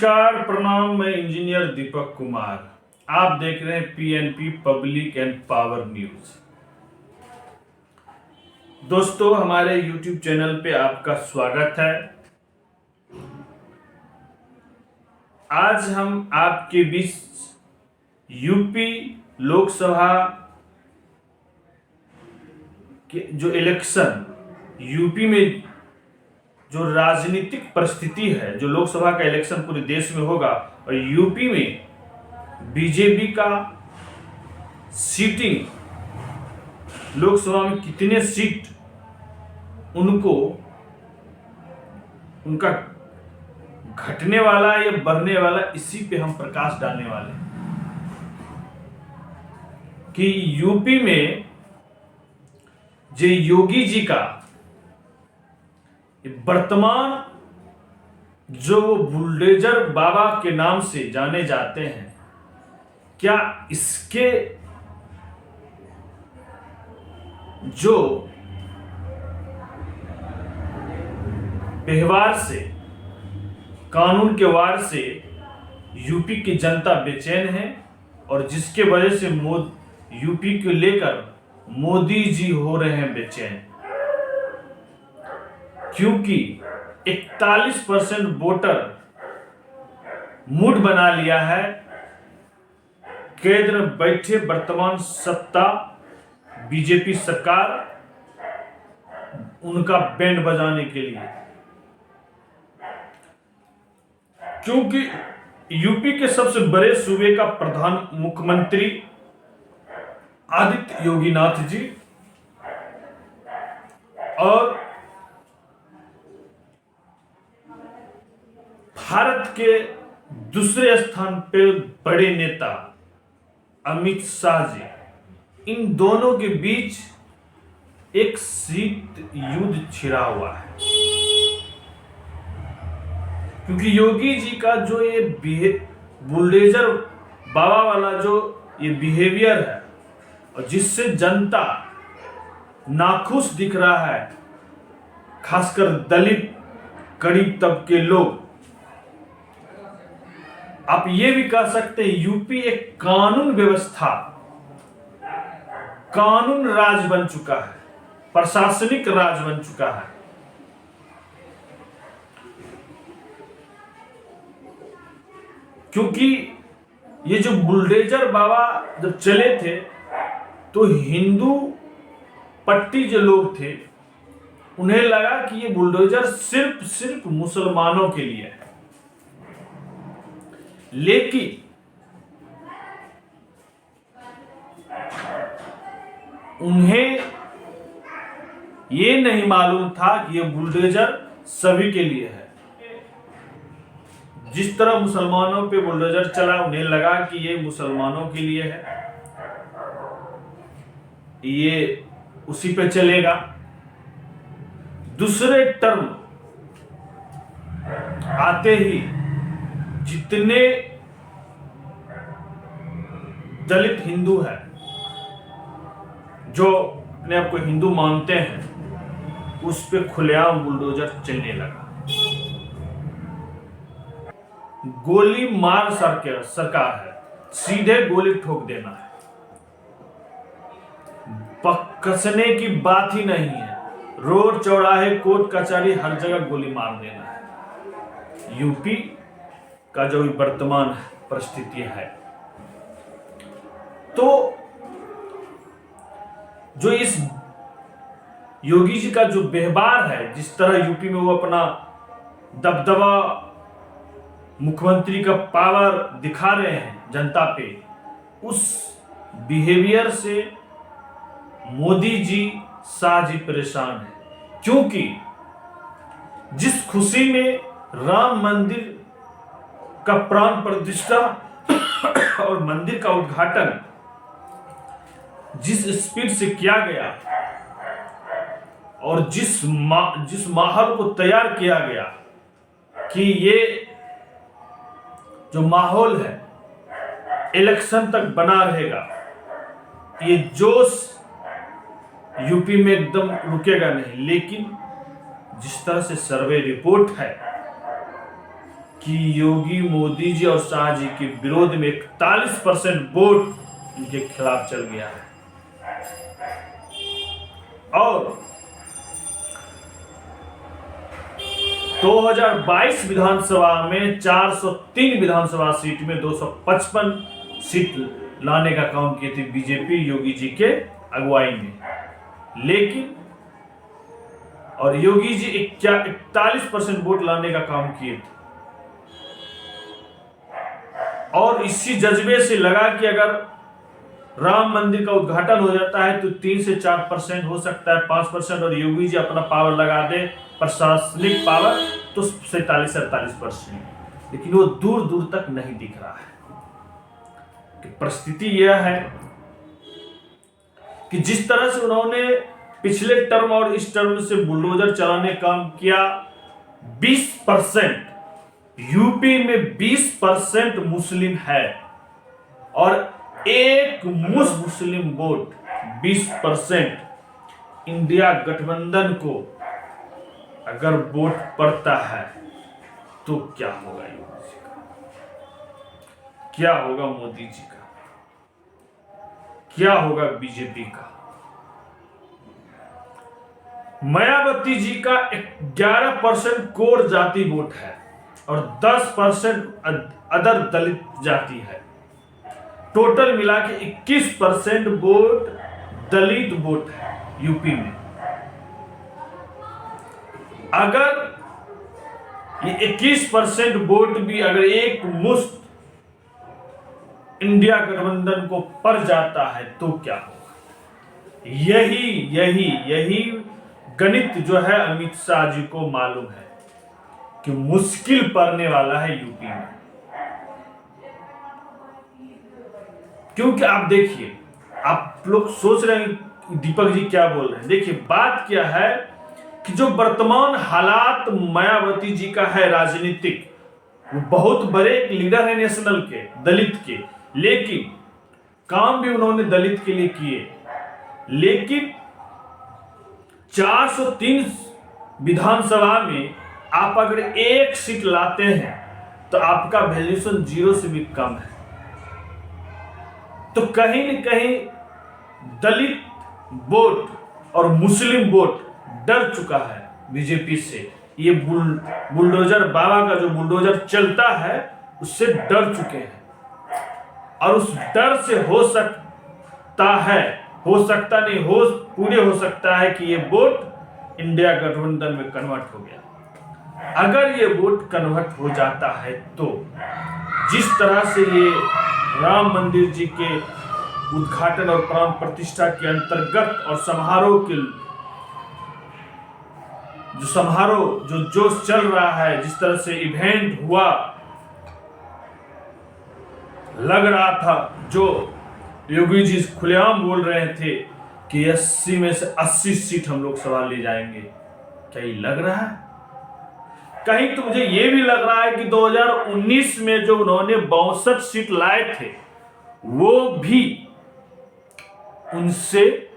नमस्कार, प्रणाम। मैं इंजीनियर दीपक कुमार। आप देख रहे हैं PNP public and power news. दोस्तों, हमारे यूट्यूब चैनल पे आपका स्वागत है। आज हम आपके बीच यूपी लोकसभा के जो इलेक्शन, यूपी में जो राजनीतिक परिस्थिति है, जो लोकसभा का इलेक्शन पूरे देश में होगा और यूपी में बीजेपी का सीटिंग, लोकसभा में कितने सीट उनको उनका घटने वाला या बढ़ने वाला, इसी पे हम प्रकाश डालने वाले हैं कि यूपी में जो योगी जी का वर्तमान जो वो बुलडोजर बाबा के नाम से जाने जाते हैं, क्या इसके जो व्यवहार से, कानून के वार से यूपी की जनता बेचैन है और जिसके वजह से यूपी को लेकर मोदी जी हो रहे हैं बेचैन, क्योंकि 41% वोटर मूड बना लिया है केंद्र में बैठे वर्तमान सत्ता बीजेपी सरकार उनका बैंड बजाने के लिए। क्योंकि यूपी के सबसे बड़े सूबे का प्रधान मुख्यमंत्री आदित्य योगीनाथ जी और भारत के दूसरे स्थान पे बड़े नेता अमित शाह जी, इन दोनों के बीच एक शीत युद्ध छिड़ा हुआ है। क्योंकि योगी जी का जो ये बुलडोजर बाबा वाला जो ये बिहेवियर है और जिससे जनता नाखुश दिख रहा है, खासकर दलित गरीब तबके लोग, आप ये भी कह सकते हैं यूपी एक कानून व्यवस्था, कानून राज बन चुका है, प्रशासनिक राज बन चुका है। क्योंकि ये जो बुलडोजर बाबा जब चले थे तो हिंदू पट्टी जो लोग थे उन्हें लगा कि ये बुलडोजर सिर्फ मुसलमानों के लिए है, लेकिन उन्हें ये नहीं मालूम था कि ये बुलडोजर सभी के लिए है। जिस तरह मुसलमानों पे बुलडोजर चला, उन्हें लगा कि ये मुसलमानों के लिए है, ये उसी पे चलेगा। दूसरे टर्म आते ही जितने दलित हिंदू हैं, जो अपने आप को हिंदू मानते हैं, उस पे खुलेआम बुलडोजर चलने लगा। गोली मार सरकार है, सीधे गोली ठोक देना है, कसने की बात ही नहीं है। रोड चौराहे कोर्ट कचहरी हर जगह गोली मार देना है। यूपी का जो वर्तमान परिस्थिति है, तो जो इस योगी जी का जो व्यवहार है, जिस तरह यूपी में वो अपना दबदबा, मुख्यमंत्री का पावर दिखा रहे हैं जनता पे, उस बिहेवियर से मोदी जी, शाह जी परेशान है। क्योंकि जिस खुशी में राम मंदिर का प्राण प्रतिष्ठा और मंदिर का उद्घाटन जिस स्पीड से किया गया और जिस माहौल को तैयार किया गया कि ये जो माहौल है इलेक्शन तक बना रहेगा, ये जोश यूपी में एकदम रुकेगा नहीं। लेकिन जिस तरह से सर्वे रिपोर्ट है कि योगी, मोदी जी और शाह जी के विरोध में 41% वोट उनके खिलाफ चल गया है। और 2022 विधानसभा में 403 विधानसभा सीट में 255 सीट लाने का काम किए थे बीजेपी योगी जी के अगुवाई में, लेकिन और योगी जी 41% वोट लाने का काम किए थे। और इसी जज्बे से लगा कि अगर राम मंदिर का उद्घाटन हो जाता है तो 3 से 4% हो सकता है, 5%, और योगी जी अपना पावर लगा दे, प्रशासनिक पावर, तो 47-48%। लेकिन वो दूर दूर तक नहीं दिख रहा है। कि परिस्थिति यह है कि जिस तरह से उन्होंने पिछले टर्म और इस टर्म से बुलडोजर चलाने काम किया, 20% यूपी में 20% मुस्लिम है और एक मुस्लिम वोट 20% इंडिया गठबंधन को अगर वोट पड़ता है तो क्या होगा योगी जी का, क्या होगा मोदी जी का, क्या होगा बीजेपी का। मायावती जी का 11% कोर जाति वोट है और 10% अदर दलित जाति है। टोटल मिला के 21% वोट दलित वोट है यूपी में। अगर ये 21% वोट भी अगर एक मुश्त इंडिया गठबंधन को पड़ जाता है तो क्या होगा। यही गणित जो है अमित शाह जी को मालूम है कि मुश्किल पड़ने वाला है यूपी में। क्योंकि आप देखिए, आप लोग सोच रहे हैं दीपक जी क्या बोल रहे हैं। देखिए बात क्या है कि जो वर्तमान हालात मायावती जी का है राजनीतिक, वो बहुत बड़े एक लीडर है नेशनल के, दलित के, लेकिन काम भी उन्होंने दलित के लिए किए। लेकिन 403 विधानसभा में आप अगर एक सीट लाते हैं तो आपका वैल्यूएशन 0 से भी कम है। तो कहीं न कहीं दलित वोट और मुस्लिम वोट डर चुका है बीजेपी से। ये बुलडोजर बाबा का जो बुलडोजर चलता है उससे डर चुके हैं और उस डर से हो सकता है कि ये वोट इंडिया गठबंधन में कन्वर्ट हो गया। अगर ये वोट कन्वर्ट हो जाता है तो जिस तरह से ये राम मंदिर जी के उद्घाटन और प्राण प्रतिष्ठा के अंतर्गत और समारोह जो चल रहा है, जिस तरह से इवेंट हुआ, लग रहा था, जो योगी जी खुलेआम बोल रहे थे कि 80 में से 80 सीट हम लोग सवाल ले जाएंगे, क्या ये लग रहा है? कहीं तो मुझे ये भी लग रहा है कि 2019 में जो उन्होंने 62 सीट लाए थे वो भी उनसे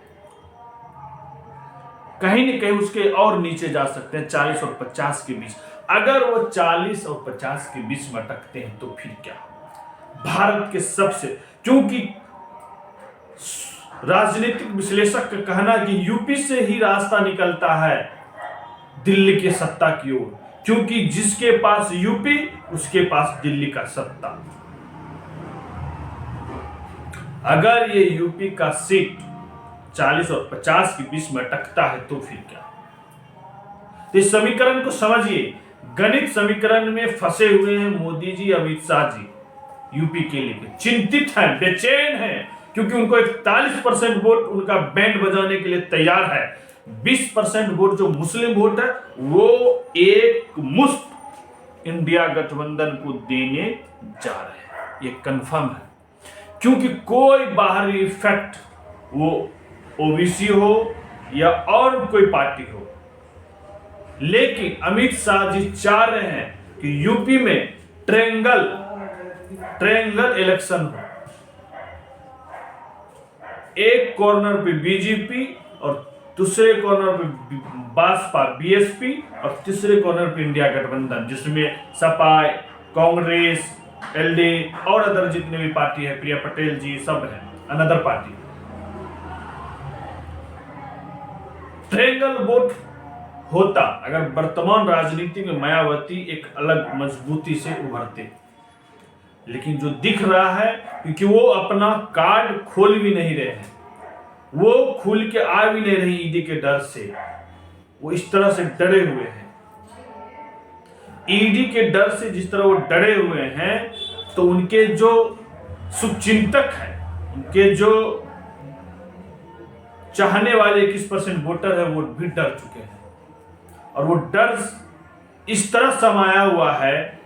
कहीं न कहीं उसके और नीचे जा सकते हैं, 40 और 50 के बीच। अगर वो 40 और 50 के बीच में अटकते हैं तो फिर क्या? भारत के सबसे, क्योंकि राजनीतिक विश्लेषक का कहना है कि यूपी से ही रास्ता निकलता है दिल्ली के सत्ता की ओर, क्योंकि जिसके पास यूपी उसके पास दिल्ली का सत्ता। अगर ये यूपी का सीट 40 और 50 के बीच में अटकता है तो फिर क्या? तो इस समीकरण को समझिए, गणित समीकरण में फंसे हुए हैं मोदी जी, अमित शाह जी। यूपी के लिए चिंतित हैं, बेचैन हैं, क्योंकि उनको 41% वोट उनका बैंड बजाने के लिए तैयार है। 20% वोट जो मुस्लिम वोट है वो एक मुश्त इंडिया गठबंधन को देने जा रहे हैं, ये कंफर्म है। क्योंकि कोई बाहरी इफेक्ट, वो ओबीसी हो या और कोई पार्टी हो, लेकिन अमित शाह जी चाह रहे हैं कि यूपी में ट्रायंगल इलेक्शन हो। एक कॉर्नर पे बीजेपी और दूसरे कॉर्नर पे भाजपा बीएसपी और तीसरे कॉर्नर पे इंडिया गठबंधन, जिसमें सपा कांग्रेस, एलडी और अदर जितने भी पार्टी है, प्रिया पटेल जी सब है, अनदर पार्टी। ट्रायंगल वोट होता अगर वर्तमान राजनीति में मायावती एक अलग मजबूती से उभरते, लेकिन जो दिख रहा है क्योंकि वो अपना कार्ड खोल भी नहीं रहे हैं, वो खुल के आ भी नहीं रही ईडी के डर से, वो इस तरह से डरे हुए हैं। ईडी के डर से जिस तरह वो डरे हुए हैं, तो उनके जो शुभचिंतक हैं, उनके जो चाहने वाले 21% वोटर है, वो भी डर चुके हैं। और वो डर इस तरह समाया हुआ है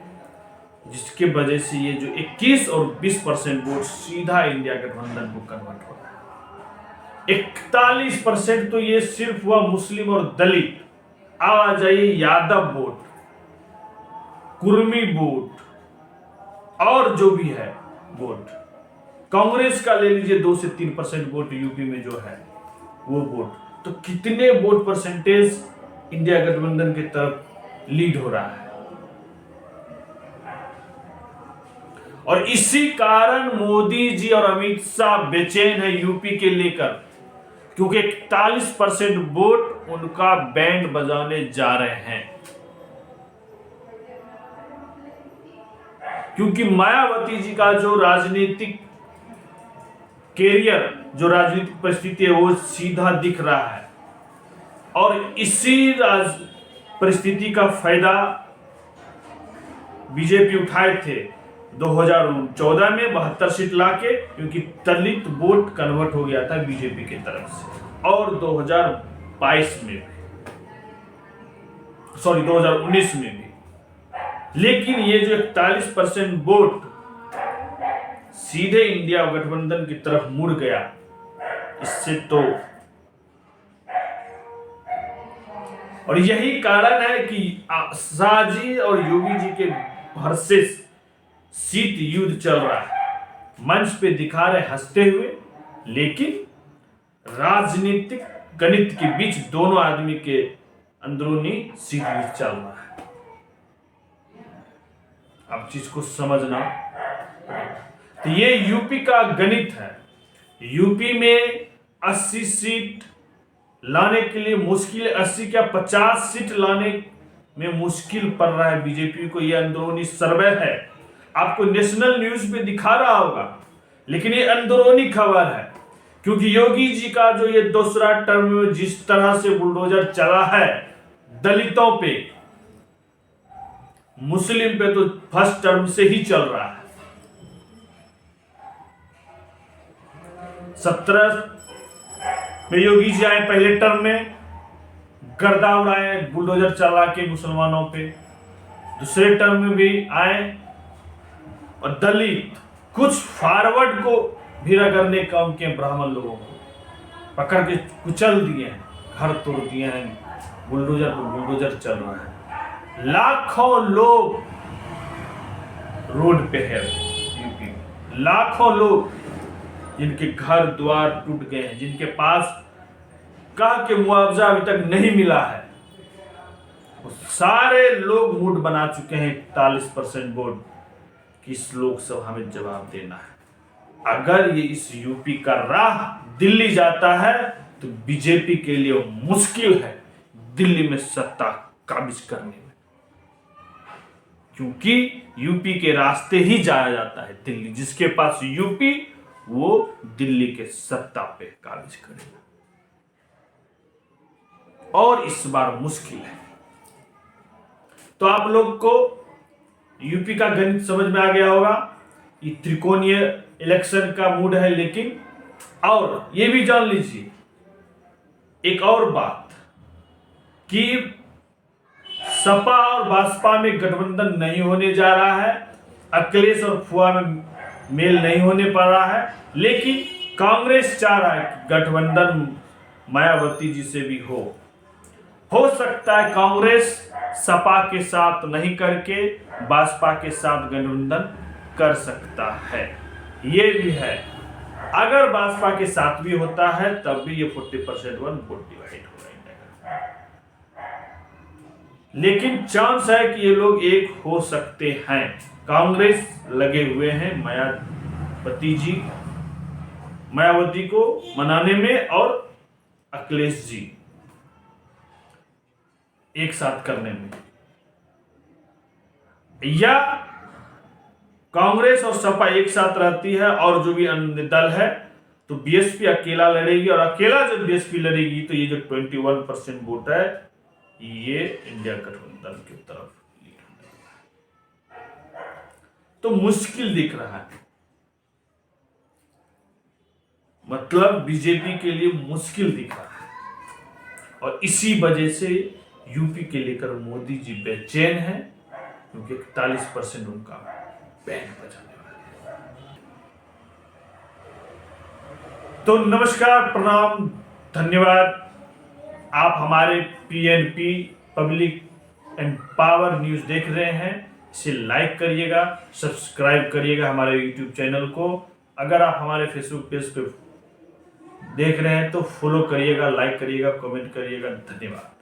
जिसके वजह से ये जो 21 और 20% वोट सीधा इंडिया गठबंधन को कन्वर्ट हो रहा है। 41% तो ये सिर्फ हुआ मुस्लिम और दलित, अब आ जाइए यादव वोट, कुर्मी वोट और जो भी है वोट, कांग्रेस का ले लीजिए 2 से 3% वोट यूपी में जो है वो वोट, तो कितने वोट परसेंटेज इंडिया गठबंधन की तरफ लीड हो रहा है। और इसी कारण मोदी जी और अमित शाह बेचैन है यूपी के लेकर, क्योंकि 41% वोट उनका बैंड बजाने जा रहे हैं। क्योंकि मायावती जी का जो राजनीतिक कैरियर, जो राजनीतिक परिस्थिति है, वो सीधा दिख रहा है। और इसी परिस्थिति का फायदा बीजेपी उठाए थे 2014 में 72 सीट लाके, क्योंकि दलित वोट कन्वर्ट हो गया था बीजेपी की तरफ से। और 2022 में भी, 2019 में भी। लेकिन ये जो 41% वोट सीधे इंडिया गठबंधन की तरफ मुड़ गया, इससे तो, और यही कारण है कि शाह जी और योगी जी के वर्सेस शीत युद्ध चल रहा है। मंच पे दिखा रहे हंसते हुए, लेकिन राजनीतिक गणित के बीच दोनों आदमी के अंदरूनी शीत युद्ध चल रहा है। अब चीज को समझना, तो ये यूपी का गणित है। यूपी में 80 सीट लाने के लिए मुश्किल, 80 क्या 50 सीट लाने में मुश्किल पड़ रहा है बीजेपी को। ये अंदरूनी सर्वे है, आपको नेशनल न्यूज पे दिखा रहा होगा, लेकिन ये अंदरूनी खबर है। क्योंकि योगी जी का जो ये दूसरा टर्म में जिस तरह से बुलडोजर चला है दलितों पे, मुस्लिम पे तो फर्स्ट टर्म से ही चल रहा है। 17 में योगी जी आए पहले टर्म में, गर्दा उड़ाए बुलडोजर चला के मुसलमानों पे। दूसरे टर्म में भी आए और दलित, कुछ फॉरवर्ड को भी रगड़ने काम किए, ब्राह्मण लोगों को पकड़ के कुचल दिए हैं, घर तोड़ दिए हैं, बुलडोजर पर बुलडोजर चल रहा है। लाखों लोग रोड पे है यूपी में, लाखों लोग जिनके घर द्वार टूट गए हैं, जिनके पास कह के मुआवजा अभी तक नहीं मिला है, वो सारे लोग मूड बना चुके हैं 41% वोट कि इस लोकसभा में जवाब देना है। अगर ये इस यूपी का राह दिल्ली जाता है तो बीजेपी के लिए मुश्किल है दिल्ली में सत्ता काबिज करने में, क्योंकि यूपी के रास्ते ही जाया जाता है दिल्ली। जिसके पास यूपी, वो दिल्ली के सत्ता पे काबिज करेगा, और इस बार मुश्किल है। तो आप लोग को यूपी का गणित समझ में आ गया होगा। ये त्रिकोणीय इलेक्शन का मूड है, लेकिन और ये भी जान लीजिए एक और बात कि सपा और बसपा में गठबंधन नहीं होने जा रहा है, अखिलेश और फुआ में मेल नहीं होने पा रहा है, लेकिन कांग्रेस चाह रहा है कि गठबंधन मायावती जी से भी हो सकता है कांग्रेस सपा के साथ नहीं करके बसपा के साथ गठबंधन कर सकता है। ये भी है, अगर बसपा के साथ भी होता है तब भी ये 40% वोट डिवाइड हो जाएगा, लेकिन चांस है कि ये लोग एक हो सकते हैं। कांग्रेस लगे हुए हैं मायावती को मनाने में और अखिलेश जी एक साथ करने में, या कांग्रेस और सपा एक साथ रहती है और जो भी अन्य दल है तो बीएसपी अकेला लड़ेगी, और अकेला जब बीएसपी लड़ेगी तो ये जो 21% वोट है ये इंडिया गठबंधन की तरफ लीड होने, तो मुश्किल दिख रहा है। मतलब बीजेपी के लिए मुश्किल दिख रहा है, और इसी वजह से यूपी के लेकर मोदी जी बेचैन हैं, क्योंकि 41% उनका बैंड बजाने वाले हैं। तो नमस्कार, प्रणाम, धन्यवाद। आप हमारे PNP public and power news देख रहे हैं। इसे लाइक करिएगा, सब्सक्राइब करिएगा हमारे यूट्यूब चैनल को। अगर आप हमारे फेसबुक पेज पे देख रहे हैं तो फॉलो करिएगा, लाइक करिएगा, कमेंट करिएगा। धन्यवाद।